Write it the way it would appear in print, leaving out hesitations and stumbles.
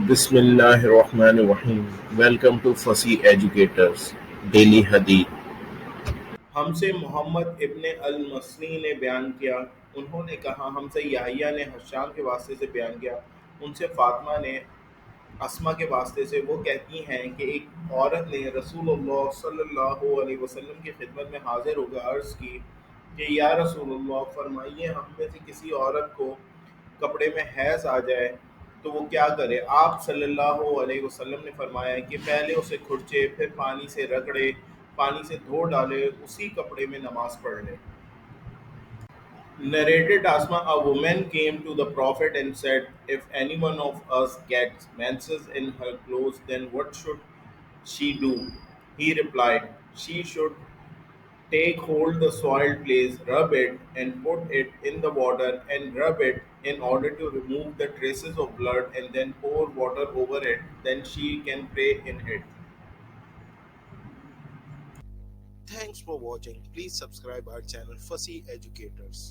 بسم اللہ الرحمن الرحیم welcome to Fasih educators daily حدیث۔ ہم سے محمد ابن المسنی نے بیان کیا، انہوں نے کہا ہم سے یحییٰ نے حشام کے واسطے سے بیان کیا، ان سے فاطمہ نے اسما کے واسطے سے، وہ کہتی ہیں کہ ایک عورت نے رسول اللہ صلی اللہ علیہ وسلم کی خدمت میں حاضر ہو کر عرض کی کہ یا رسول اللہ، فرمائیے ہم میں سے کسی عورت کو کپڑے میں حیض آ جائے تو وہ کیا کرے؟ آپ صلی اللہ علیہ وسلم نے فرمایا کہ پہلے اسے کھرچے، پھر پانی سے رگڑے، پانی سے دھو ڈالے، اسی کپڑے میں نماز پڑھ لے۔ Narrated Asma, a woman came to the Prophet and said, if any one of us gets menses in her clothes, then what should she do? He replied, she should take hold the soiled place, rub it, and put it in the water and rub it in order to remove the traces of blood, and then pour water over it. Then she can pray in it. Thanks for watching. Please subscribe our channel Fussy Educators.